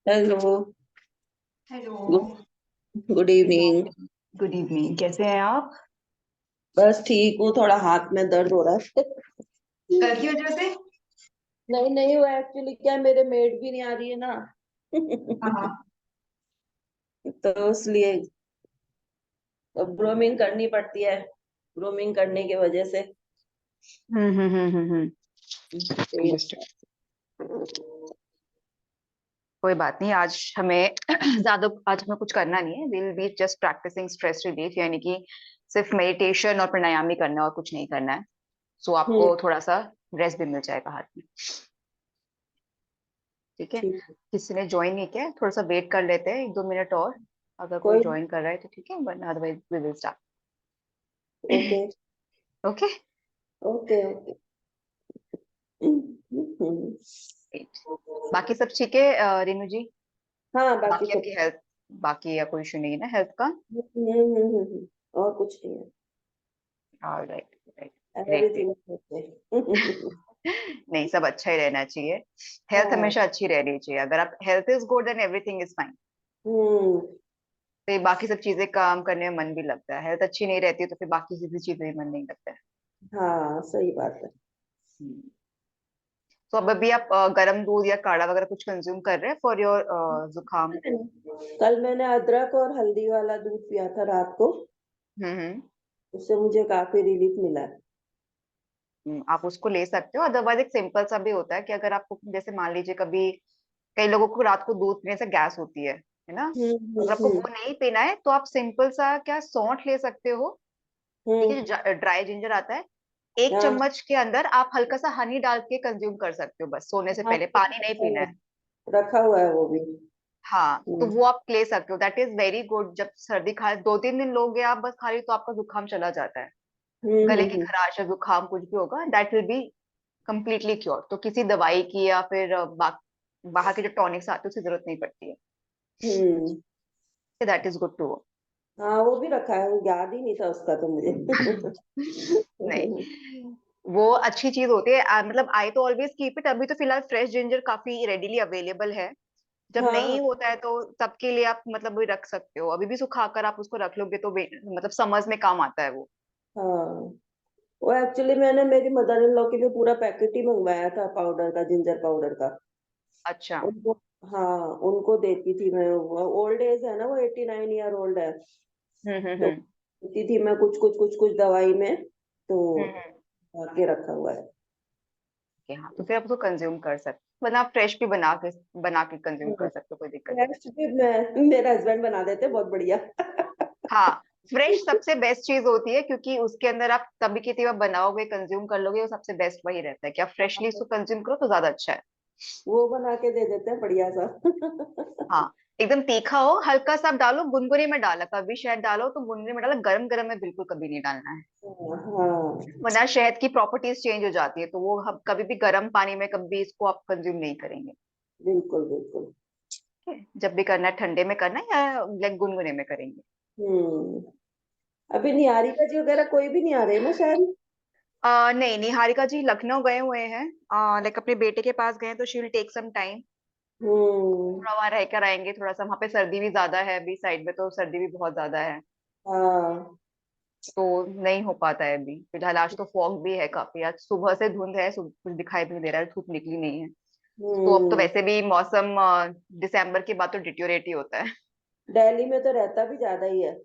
Hello. Hello. Good good evening. Good evening, कैसे हैं आप? बस ठीक हूँ, थोड़ा हाथ में दर्द हो रहा है। घर की वजह से? नहीं नहीं, वो एक्चुअली क्या है, मेरे मेड भी नहीं आ रही है ना। हाँ। तो इसलिए तो ग्रूमिंग करनी पड़ती है। ग्रूमिंग करने की वजह से हम्म। पेट। अंडरस्टूड। कोई बात नहीं, आज हमें ज्यादा आज हमें कुछ करना नहीं है। Will be just practising stress relief, यानी कि सिर्फ मेडिटेशन और प्राणायाम ही करना है और कुछ नहीं करना है। सो हम्म। आपको थोड़ा सा रेस्ट भी मिल जाएगा हाथ में। ठीक है। ठीक है। किसी ने ज्वाइन नहीं किया है, थोड़ा सा वेट कर लेते हैं, 1-2 मिनट और। अगर कोई कोई। ज्वाइन कर रहा है तो ठीक है, वरना otherwise we will okay. Start. Okay. Okay okay. बाकी सब ठीक है रेनू जी? हाँ, बाकी बाकी सब। आपकी हेल्थ, बाकी या कोई इशू नहीं है ना हेल्थ का? और कुछ नहीं है। Alright. Right. Great great. Everything okay. नहीं, सब अच्छा ही रहना चाहिए। हेल्थ हाँ। हमेशा अच्छी रहनी चाहिए। अगर आप health is good then everything is fine. Hmm. तो ये बाकी सब चीजें काम करने में मन भी लगता है। हेल्थ अच्छी नहीं रहती तो फिर बाकी किसी चीज में मन नहीं लगता है। हाँ, सही बात है। हम्म। तो अब अभी आप गर्म दूध या काढ़ा वगैरह कुछ कंज्यूम कर रहे हैं फॉर योर जुकाम? कल मैंने अदरक और हल्दी वाला दूध पिया था रात को। हम्म। उससे मुझे काफी रिलीफ मिला है। आप उसको ले सकते हो। अदरवाइज एक सिंपल सा भी होता है कि अगर आपको जैसे मान लीजिए कभी कई लोगों को रात को दूध पीने से गैस होती है ना? अगर आपको हम्म। वो नहीं पीना है तो आप सिंपल सा क्या सौंठ ले सकते हो। ठीक है, हम्म। जो ड्राई जिंजर आता है, एक हाँ चम्मच के अंदर आप हल्का सा हनी डाल के कंज्यूम कर सकते हो, बस सोने से हाँ, पहले, पानी नहीं पीना है। रखा हुआ है वो भी। हाँ, तो हम्म। वो आप ले सकते हो, दैट इज वेरी गुड। जब सर्दी खा 2-3 दिन लोगे आप बस खाली तो आपका जुकाम चला जाता है। गले की हम्म। खराश या जुकाम कुछ भी होगा, that will be completely cure. तो किसी दवाई की या फिर बाहर के जो टॉनिक्स आते हैं उसकी जरूरत नहीं पड़ती है। Hmm. That is good too. हाँ, वो भी रखा है, वो याद ही नहीं था उसका तो मुझे। नहीं, वो अच्छी चीज होती है। मतलब आई तो ऑलवेज कीप इट। अभी तो फिलहाल फ्रेश जिंजर काफी रेडीली अवेलेबल है। जब हाँ नहीं होता है तो तब के लिए आप मतलब भी रख सकते हो। अभी भी सुखाकर आप उसको रख लोगे तो मतलब समर्स में काम आता है वो। हाँ, वो एक्चुअली मैंने मेरी मदर इन लॉ के लिए पूरा पैकेट ही मंगवाया था पाउडर का, जिंजर पाउडर का। अच्छा। उनको। हाँ, उनको देती थी मैं। ओल्ड एज है ना, वो 89 ईयर ओल्ड है। तो हम्म। देती थी मैं कुछ कुछ कुछ कुछ दवाई में। तो हम्म। आके रखा हुआ है। ओके, हाँ, तो फिर आप उसको कंज्यूम कर सकते हो, वरना आप फ्रेश भी बना के कंज्यूम कर सकते हो, कोई दिक्कत नहीं। नेक्स्ट भी मैं मेरा हस्बैंड बना देते, बहुत बढ़िया। हाँ, फ्रेश सबसे बेस्ट चीज होती है, क्योंकि उसके अंदर आप तभी की तभी बनाओगे, कंज्यूम कर लोगे, वो सबसे बेस्ट वही रहता है कि आप फ्रेशली इसको कंज्यूम करो तो ज्यादा अच्छा है। वो बना के दे देते हैं बढ़िया सा। हाँ, एकदम तीखा हो, हल्का सा आप डालो, गुनगुने में डाला, कभी शहद डालो तो गुनगुने में डाला, गरम गरम में बिल्कुल कभी नहीं डालना है। हाँ। वरना शहद की प्रॉपर्टीज चेंज हो जाती है, तो वो हम कभी भी गर्म पानी में कभी इसको आप कंज्यूम नहीं करेंगे। बिल्कुल बिल्कुल। ठीक है, जब भी करना है ठंडे में करना है या लाइक गुनगुने में करेंगे। हम्म। अभी निहारिका जी वगैरह कोई भी नहीं आ रहे ना शायद। नहीं, निहारिका जी लखनऊ गए हुए हैं, लाइक अपने बेटे के पास गए हैं, तो she will take some time. Hmm. थोड़ा वहां रह कर आएंगे, थोड़ा सा वहां पे सर्दी भी ज्यादा है, अभी साइड में तो सर्दी भी बहुत ज्यादा है। हाँ। तो नहीं हो पाता है अभी फिलहाल। आज तो फॉग भी है काफी, आज सुबह से धुंध है, कुछ दिखाई भी नहीं दे रहा है, धूप निकली नहीं है। तो अब तो हम्म। वैसे भी मौसम दिसंबर के बाद तो डिट्योरेट ही होता है। दिल्ली में तो रहता भी ज्यादा ही है।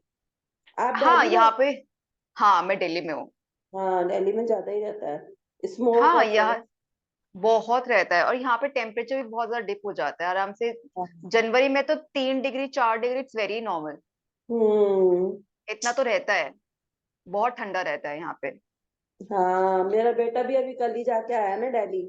आप हाँ, दिल्ली में। यहाँ पे। हाँ, मैं दिल्ली में हूँ। हाँ, दिल्ली में ज्यादा ही रहता है, स्मोक हाँ, और यहाँ बहुत रहता है, और यहाँ पे टेम्परेचर भी बहुत ज्यादा डिप हो जाता है आराम से। जनवरी में तो 3 degree 4 degree, it's very normal. Hmm. इतना तो रहता है। बहुत ठंडा रहता है यहाँ पे। हाँ, मेरा बेटा भी अभी कल ही जाके आया ना दिल्ली।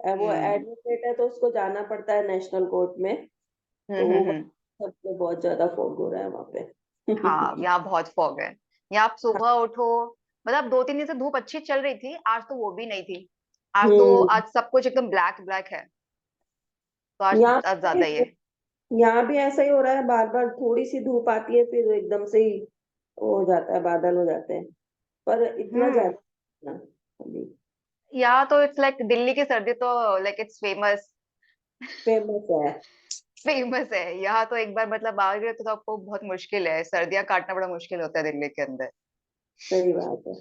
वो हम्म एडवोकेट है तो उसको जाना पड़ता है नेशनल कोर्ट में। तो वो हम्म। सबसे बहुत ज्यादा फोड़ हो रहा है वहां पे। हाँ, यहाँ बहुत फॉग है। यहाँ आप सुबह उठो, मतलब 2-3 दिन से धूप अच्छी चल रही थी, आज तो वो भी नहीं थी। हम्म। आज सब कुछ एकदम ब्लैक ब्लैक है। तो यहाँ आज पे ज्यादा ही है। यहाँ भी ऐसा ही हो रहा है, बार बार थोड़ी सी धूप आती है, फिर एकदम से ही वो हो जाता है, बादल हो जाते हैं। पर इतना हम्म। ज्यादा ना अभी। यहाँ तो इट्स लाइक दिल्ली की सर्दी तो लाइक इट्स फेमस। फेमस है। फेमस है यहाँ तो। एक बार मतलब आ गए तो आपको बहुत मुश्किल है, सर्दियां काटना बड़ा मुश्किल होता है दिल्ली के अंदर। सही बात है।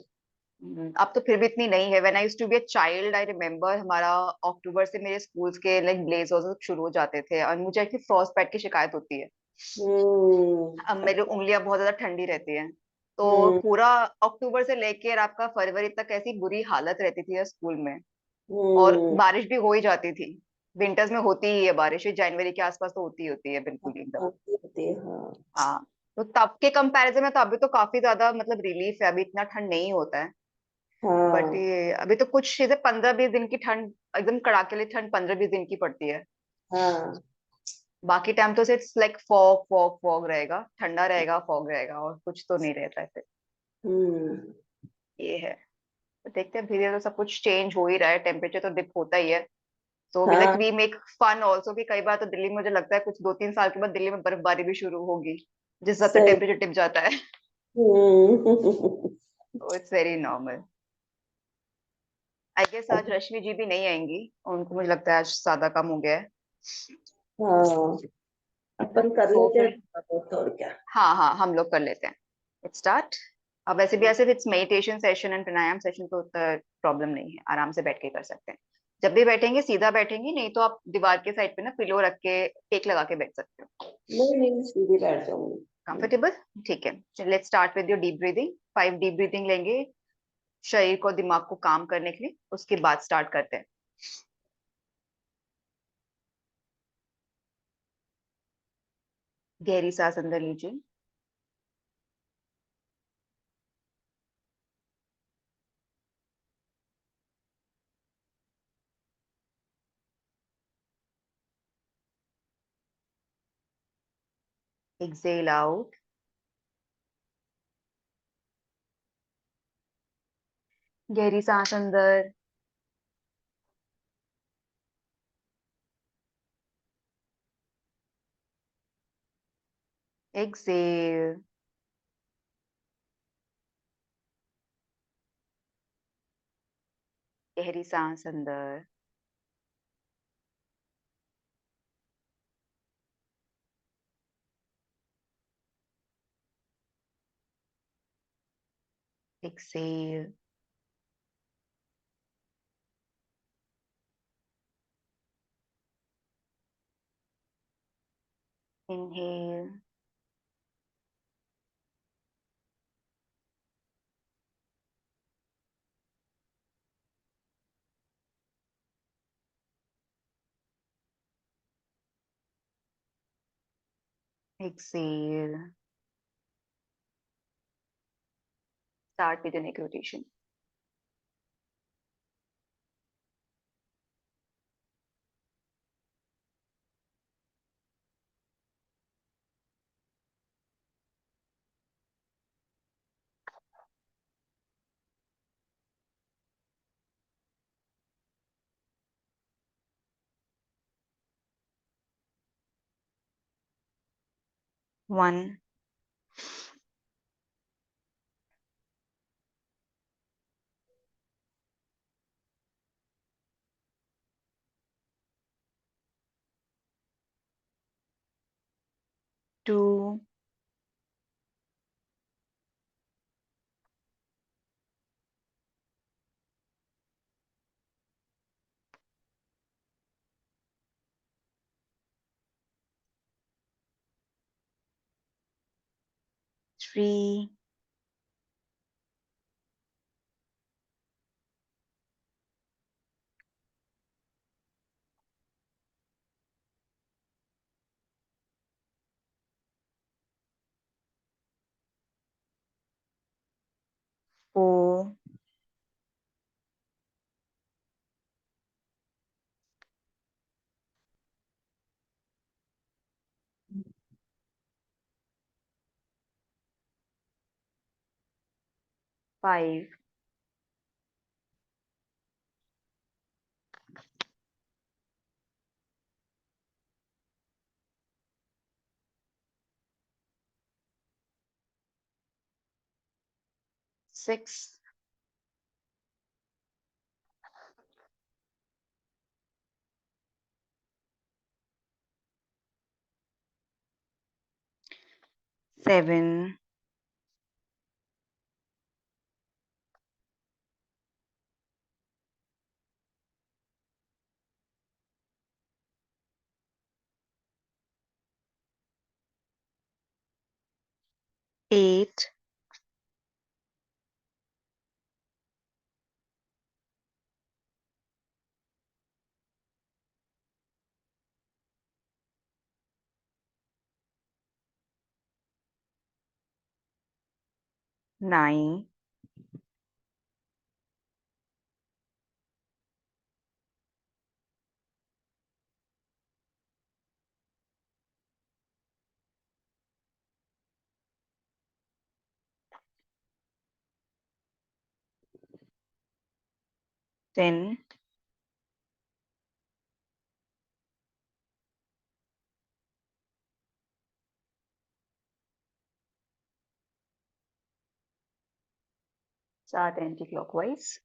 अब तो फिर भी इतनी नहीं है। When I used to be a child I remember हमारा अक्टूबर से मेरे स्कूल्स के लाइक ब्लेजर्स शुरू हो जाते थे, और मुझे एक्चुअली फ्रॉस्ट बाइट की शिकायत होती है। हम्म। अब मेरी उंगलियां बहुत ज्यादा ठंडी रहती हैं, तो हम्म। पूरा अक्टूबर से लेकर आपका फरवरी तक ऐसी बुरी हालत रहती थी स्कूल में। और हम्म। बारिश भी हो ही जाती थी। विंटर्स में होती ही है बारिश, ये जनवरी के आसपास तो होती ही होती है बिल्कुल ही एकदम। होती होती है, हाँ। हाँ। तो तब के कंपैरिजन में तो अभी तो काफी ज्यादा मतलब रिलीफ है, अभी इतना ठंड नहीं होता है। बट हाँ। ये अभी तो कुछ चीजें 15-20 दिन की ठंड, एकदम कड़ाके ठंड 15-20 दिन की पड़ती है। हाँ। बाकी टाइम तो सिर्फ लाइक फॉग फॉग फॉग रहेगा, ठंडा रहेगा, फॉग रहेगा, और कुछ तो नहीं रहता है फिर। हम्म। ये है। तो देखते हैं, धीरे धीरे तो सब कुछ चेंज हो ही रहा है, टेम्परेचर तो डिप होता ही है। सो वी लाइक हाँ। वी मेक फन ऑल्सो कि कई बार तो दिल्ली में मुझे लगता है कुछ 2-3 साल के बाद दिल्ली में बर्फबारी भी शुरू होगी, जिस ज्यादा सही। टेम्परेचर टिप जाता है। हम्म। तो it's very normal. I guess आज रश्मि जी भी नहीं आएंगी, उनको मुझे लगता है आज सादा कम हो गया है। हाँ, अपन कर तो लेते हैं फिर थोड़ा बहुत, और क्या। हाँ हाँ, हम लोग कर लेते हैं। It's start. अब वैसे भी ऐसे it's meditation session and pranayama session, तो प्रॉब्लम नहीं है, आराम से बैठ के कर सकते हैं। जब भी बैठेंगे सीधा बैठेंगे, नहीं तो आप दीवार के साइड पे ना पिलो रख के टेक लगा के बैठ सकते हो। नहीं नहीं, सीधे बैठ जाऊंगी। कंफर्टेबल। ठीक है, let's start with your deep breathing. 5 deep breathing लेंगे शरीर को दिमाग को काम करने के लिए, उसके बाद स्टार्ट करते हैं। गहरी सांस अंदर लीजिए। Exhale out. गहरी सांस अंदर। एक्सेल। गहरी सांस अंदर। Exhale. Inhale. Exhale. Start with your neck rotation. 1, 2, 3, 4, 5, 6, 7, 8, 9, 10, 4 anti clockwise,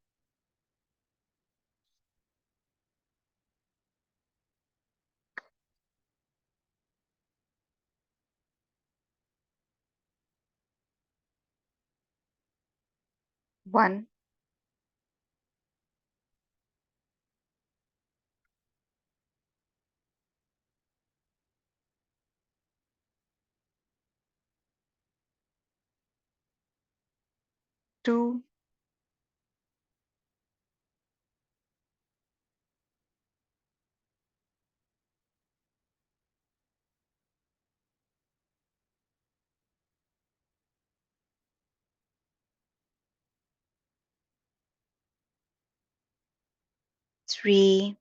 1, 2, 3,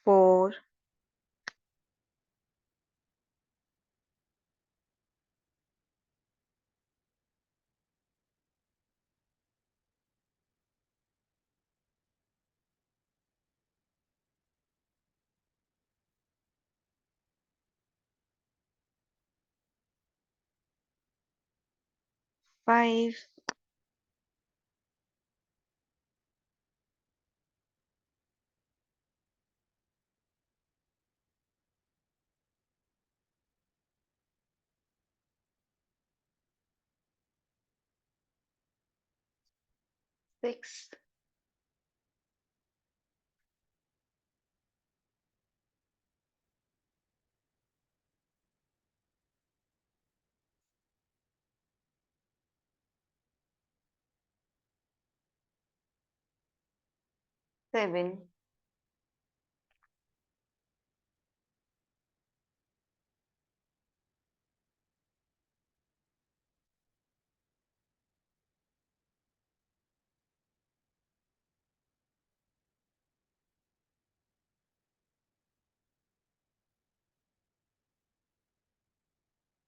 4, 5, 6, 7,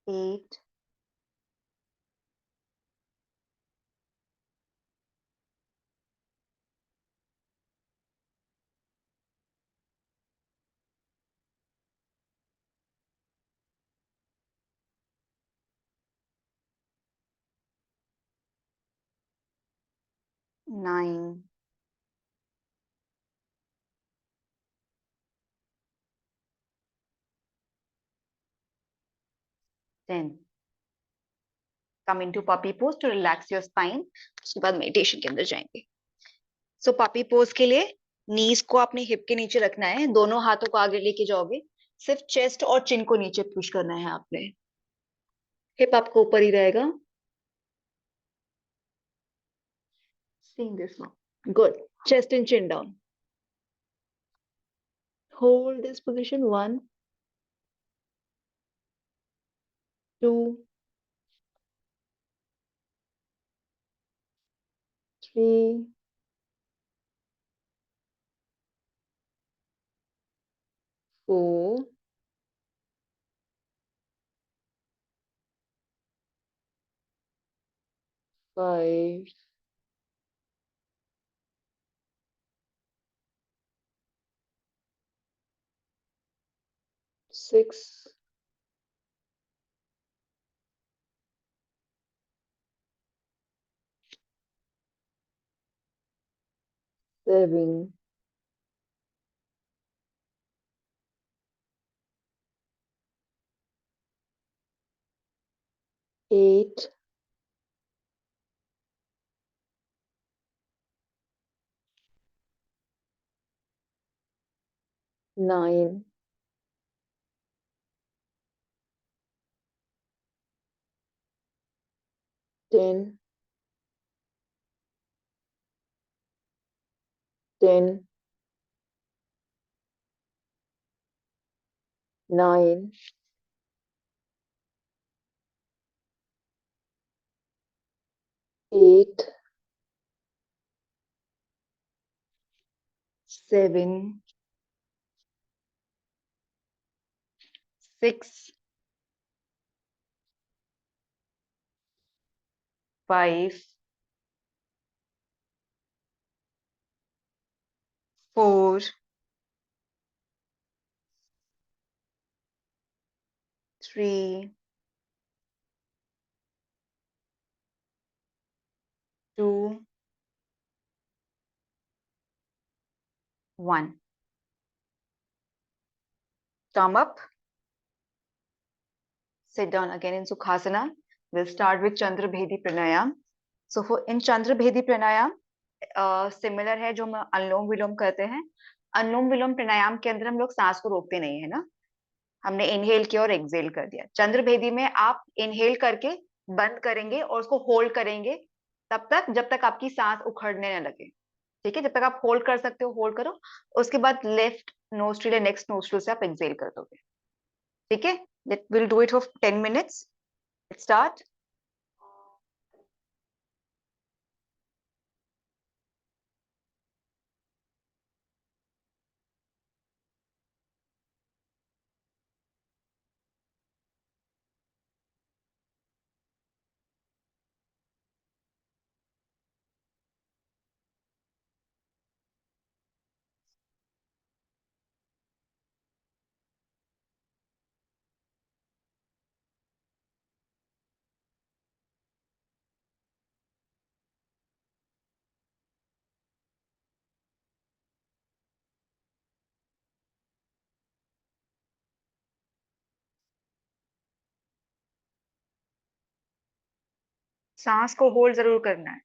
8, 9, 10. Come into puppy pose to relax your spine. उसके बाद मेडिटेशन के अंदर जाएंगे. सो पपी पोज के लिए नीज को अपने हिप के नीचे रखना है, दोनों हाथों को आगे लेके जाओगे, सिर्फ चेस्ट और चिन को नीचे पुश करना है आपने. हिप आपको ऊपर ही रहेगा. Seeing this now. Good. Chest and chin down. Hold this position. 1, 2, 3, 4, 5, 6, 7, 8, 9, 10, 10, 9, 8, 7, 6, 5, 4, 3, 2, 1. Come up. Sit down again in Sukhasana. We'll start with Chandra Bhedi Pranayam. So for in Chandra Bhedi Pranayam, similar है जो हम अनुलोम विलोम करते हैं. अनुलोम विलोम प्राणायाम के अंदर हम लोग सांस को रोकते नहीं है ना. हमने इनहेल किया और एक्सहेल कर दिया. चंद्र भेदी में आप इनहेल करके बंद करेंगे और उसको होल्ड करेंगे तब तक जब तक आपकी सांस उखड़ने न लगे. ठीक है, जब तक आप होल्ड कर सकते हो होल्ड करो. उसके बाद लेफ्ट नोस्ट्रिल या नेक्स्ट नोस्ट्रिल से आप एक्सहेल कर दोगे. ठीक है, let will do it for 10 minutes. Start. सांस को होल्ड जरूर करना है.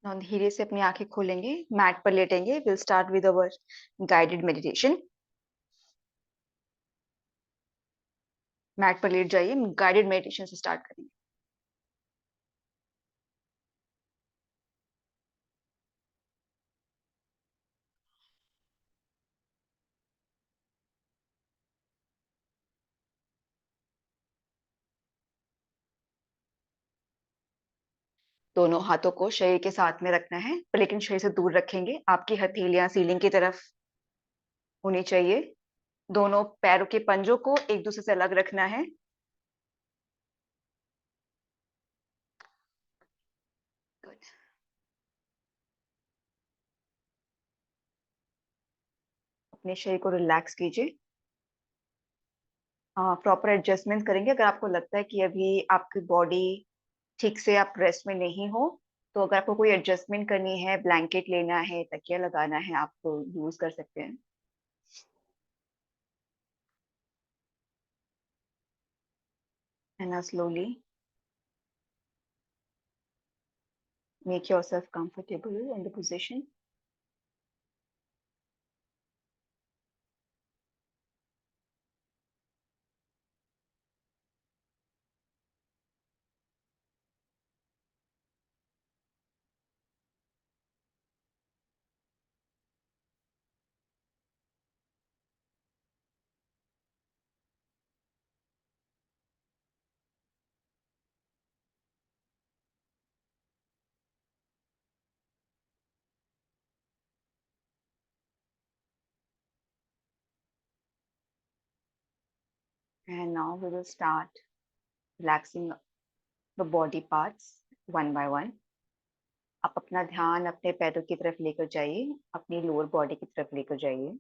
Now धीरे से अपनी आंखें खोलेंगे, मैट पर लेटेंगे. We'll start with our guided meditation. Mat पर लेट जाइए, गाइडेड मेडिटेशन से स्टार्ट करेंगे. दोनों हाथों को शरीर के साथ में रखना है, लेकिन शरीर से दूर रखेंगे. आपकी हथेलियां सीलिंग की तरफ होनी चाहिए. दोनों पैरों के पंजों को एक दूसरे से अलग रखना है. Good. अपने शरीर को रिलैक्स कीजिए. प्रॉपर एडजस्टमेंट करेंगे. अगर आपको लगता है कि अभी आपकी बॉडी ठीक से आप रेस्ट में नहीं हो, तो अगर आपको कोई एडजस्टमेंट करनी है, ब्लैंकेट लेना है, तकिया लगाना है, आप तो यूज कर सकते हैं. And now slowly make yourself comfortable in the position. And now we will start relaxing the body parts one by one. आप अपना ध्यान अपने पैरों की तरफ लेकर जाइए, अपनी लोअर बॉडी की तरफ लेकर जाइए.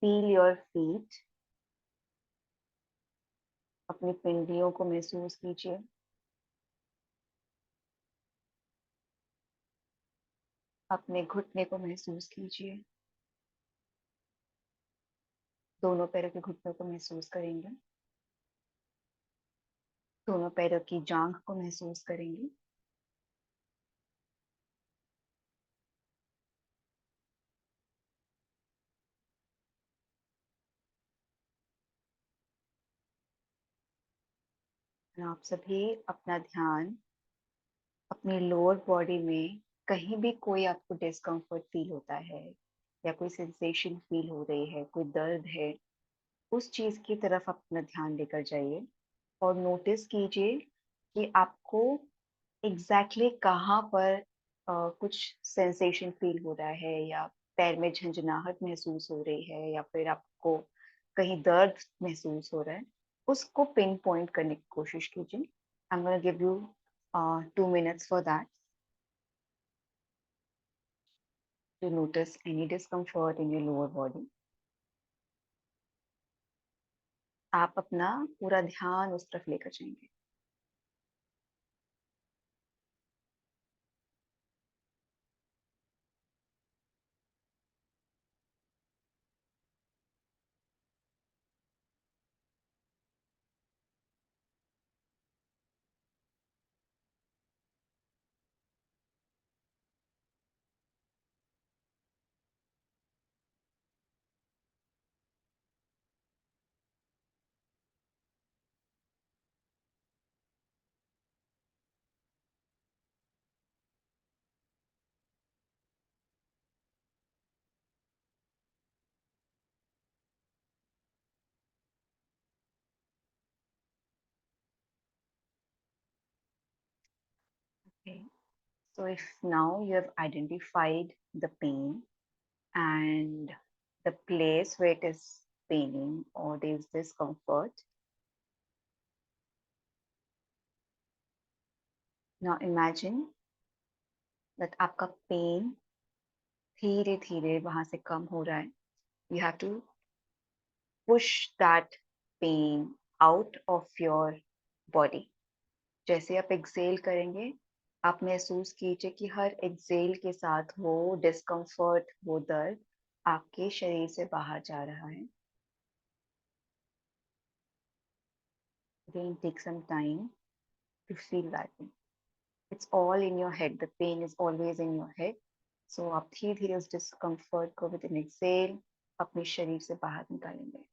Feel your feet. अपनी पिंडियों को महसूस कीजिए. अपने घुटने को महसूस कीजिए. दोनों पैरों के घुटनों को महसूस करेंगे. दोनों पैरों की जांघ को महसूस करेंगे. आप सभी अपना ध्यान अपनी लोअर बॉडी में कहीं भी कोई आपको डिस्कम्फर्ट फील होता है या कोई सेंसेशन फील हो रही है, कोई दर्द है, उस चीज की तरफ अपना ध्यान लेकर जाइए. और नोटिस कीजिए कि आपको एग्जैक्टली कहाँ पर कुछ सेंसेशन फील हो रहा है, या पैर में झंझनाहट महसूस हो रही है, या फिर आपको कहीं दर्द महसूस हो रहा है. उसको पिन पॉइंट करने की कोशिश कीजिए. I am gonna give you 2 minutes for that to notice any discomfort in your lower body. आप अपना पूरा ध्यान उस तरफ लेकर जाएंगे. Okay. So if now you have identified the pain and the place where it is paining or there is discomfort, now imagine that आपका pen धीरे धीरे वहां से कम हो रहा है. You have to push that pain out of your body. जैसे आप एक्सेल करेंगे, आप महसूस कीजिए कि हर एक्सेल के साथ वो डिस्कम्फर्ट, वो दर्द आपके शरीर से बाहर जा रहा है. Then take some time to feel that thing. It's all in your head. The pain is always in your head. So आप धीरे धीरे उस डिस्कम्फर्ट को विद एन एक्सेल अपने शरीर से बाहर निकालेंगे.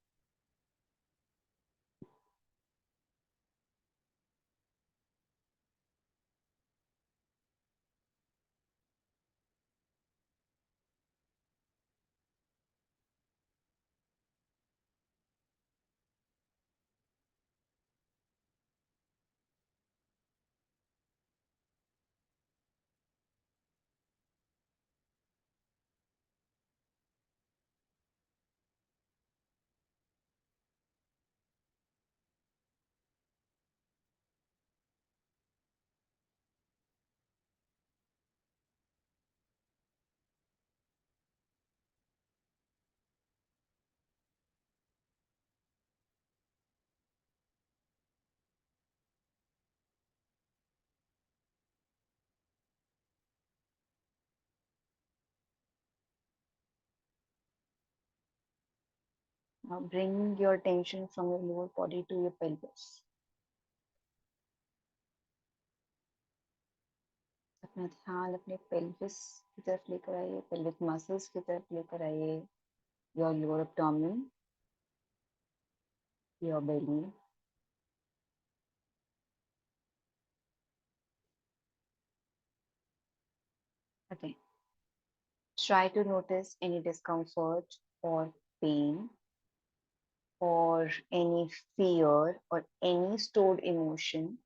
Now bring your attention from your lower body to your pelvis. अपना ध्यान अपने पेल्विस की तरफ लेकर आइए, पेल्विक मसल्स की तरफ लेकर आइए. Your lower abdomen, your belly. Okay. Try to notice any discomfort or pain or any fear or any stored emotion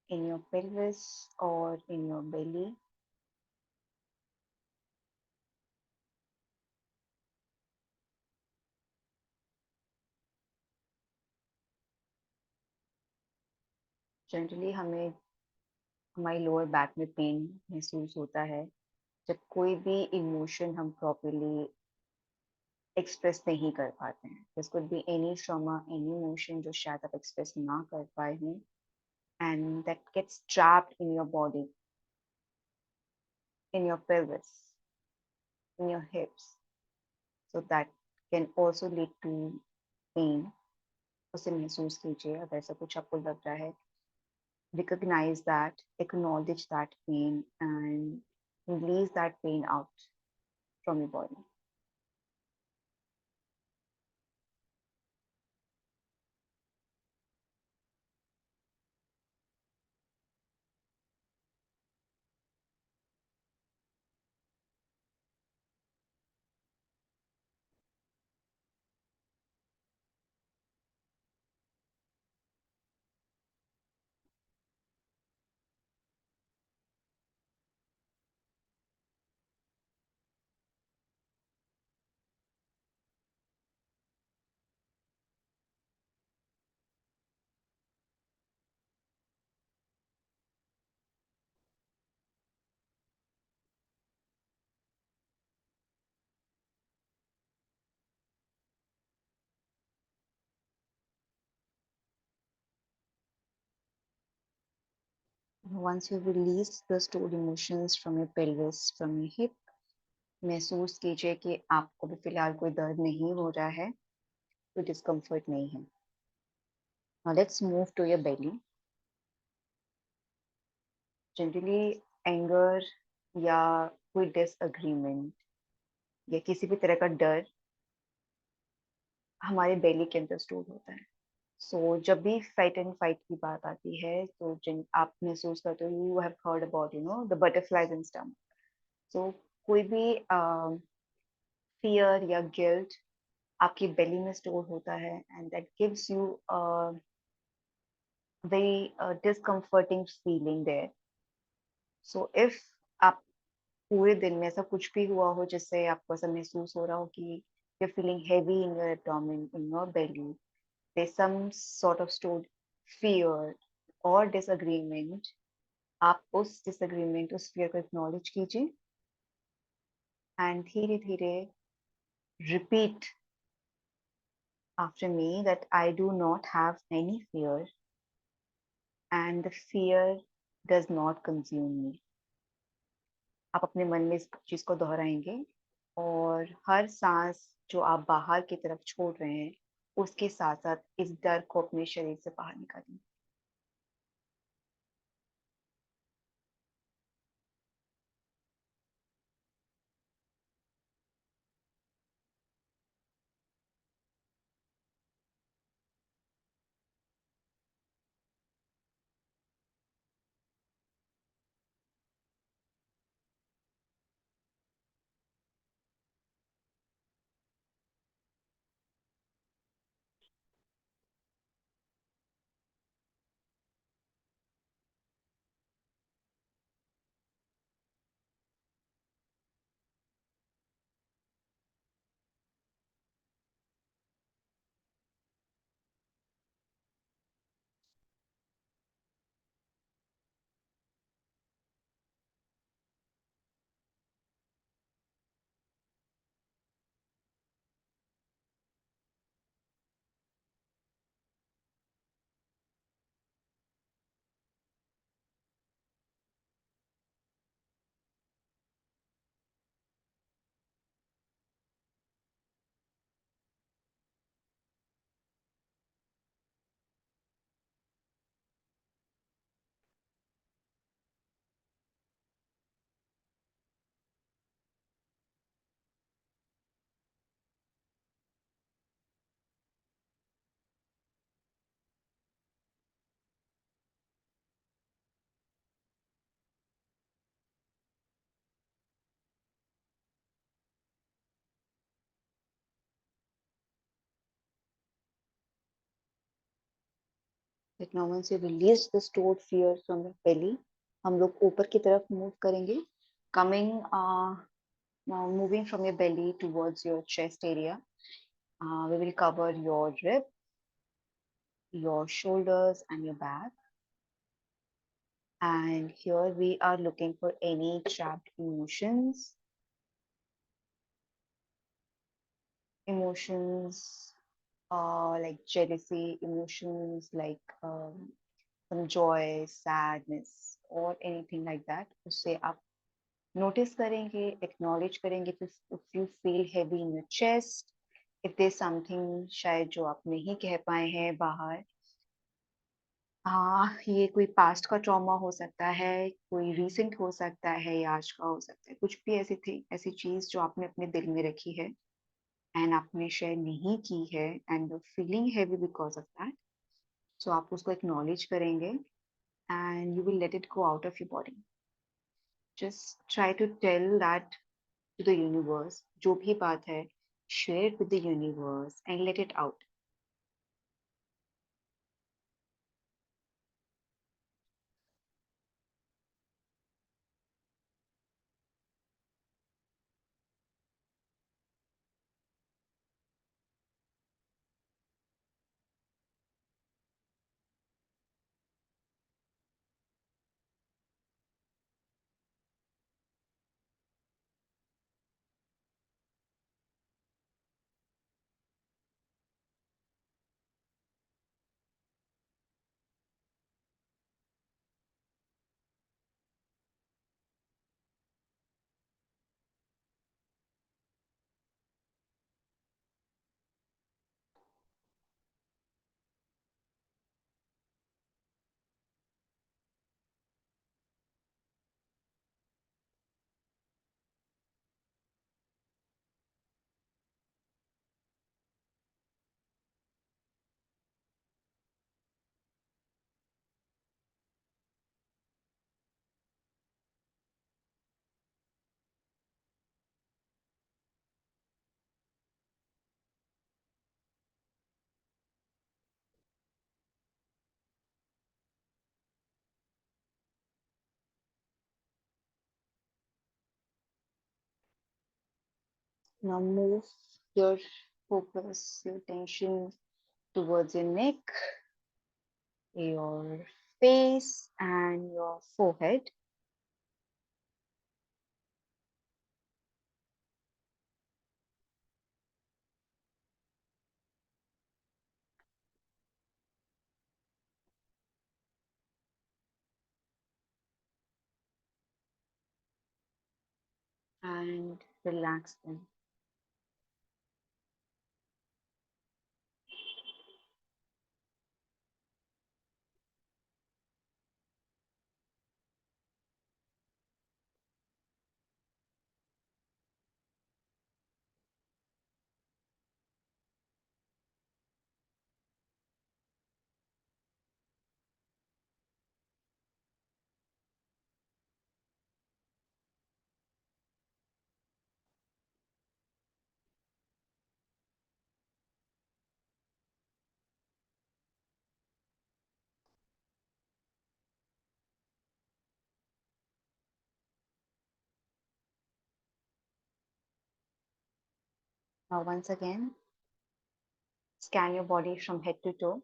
in your pelvis or in your belly. Generally हमें हमारी लोअर बैक में pen महसूस होता है जब कोई भी emotion हम प्रॉपरली एक्सप्रेस नहीं कर पाते हैं. This could be any trauma, any emotion जो शायद आप एक्सप्रेस ना कर पाए हों, and that gets trapped in your body, in your pelvis, in your hips. So that can also lead to pain. उसे महसूस कीजिए. अगर ऐसा कुछ आपको लग रहा है, recognize that, acknowledge that pain and release that pain out from your body. Once you've released the stored emotions from your pelvis, from your hip, महसूस कीजिए कि आपको भी फिलहाल कोई दर्द नहीं हो रहा है, कोई डिस्कम्फर्ट नहीं है. Now let's move to your belly. Generally anger या कोई डिसएग्रीमेंट या किसी भी तरह का डर हमारे बेली के अंदर स्टोर होता है. सो जब भी फाइट एंड फाइट की बात आती है तो जिन आप महसूस करते हो, you have heard about the butterflies in stomach. So कोई भी फियर या गिल्ट आपकी बेली में स्टोर होता है, and that gives you very discomforting feeling there. So if आप पूरे दिन में ऐसा कुछ भी हुआ हो जिससे आपको ऐसा महसूस हो रहा हो कि you're feeling heavy in your abdomen, in your belly, there's some sort of stored fear or disagreement, आप उस disagreement, उस fear को acknowledge कीजिए and धीरे धीरे repeat after me that I do not have any fear and the fear does not consume me. आप अपने मन में इस चीज को दोहराएंगे और हर सांस जो आप बाहर की तरफ छोड़ रहे हैं उसके साथ साथ इस डर को अपने शरीर से बाहर निकालेंगे. Like now once you release the stored fear from your belly, हम लोग ऊपर की तरफ move करेंगे, coming now moving from your belly towards your chest area. We will cover your rib, your shoulders and your back. And here we are looking for any trapped emotions like jealousy, emotions like some joy, sadness, or anything like that. उससे आप notice करेंगे, acknowledge करेंगे if you feel heavy in your chest, if there's something शायद जो आप नहीं कह पाए हैं बाहर. हाँ, ये कोई पास्ट का ट्रॉमा हो सकता है, कोई रीसेंट हो सकता है या आज का हो सकता है. कुछ भी ऐसी थी ऐसी चीज जो आपने अपने दिल में रखी है एंड आपने शेयर नहीं की है and you feeling heavy because of that. So आप उसको एक्नॉलेज करेंगे and you will let it go out of your body. Just try to tell that to the universe. जो भी बात है share with the universe and let it out. Now move your focus, your attention towards your neck, your face, and your forehead. And relax them. Now, once again, scan your body from head to toe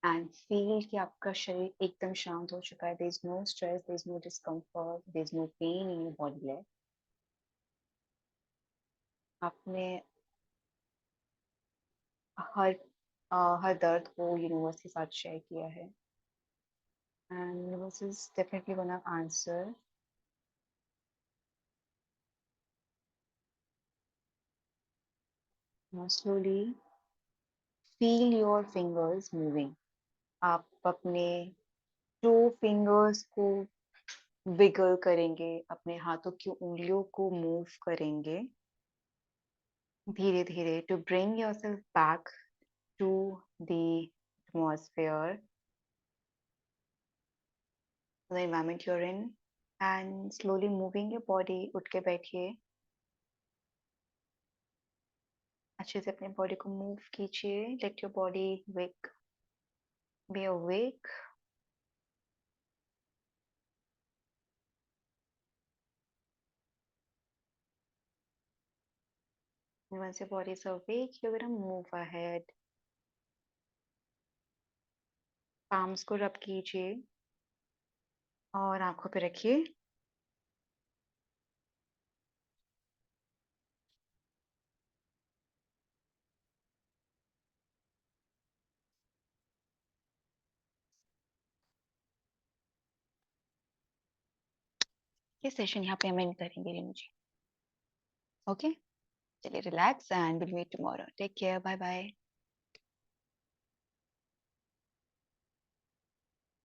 and feel कि आपका शरीर एकदम शांत हो चुका है. There is no stress, there is no discomfort, there is no pain in your body leg. आपने हर हर दर्द को यूनिवर्स के साथ शेयर किया है. And universe is definitely gonna answer. Now slowly feel your fingers moving. आप अपने टो फिंगर्स को विगल करेंगे, अपने हाथों की उंगलियों को मूव करेंगे धीरे धीरे to bring yourself back to the atmosphere, the environment you are in. And slowly moving your body. उठ के बैठिए, अच्छे से अपने बॉडी को मूव कीजिए. Let your body wake. Be awake. And once your body is awake, you're gonna move ahead. palms को रब कीजिए और आंखों पे रखिए. ये सेशन यहाँ पे हम एंड करेंगे रेनू जी. ओके, चलिए relax and will meet tomorrow. Take care, bye bye.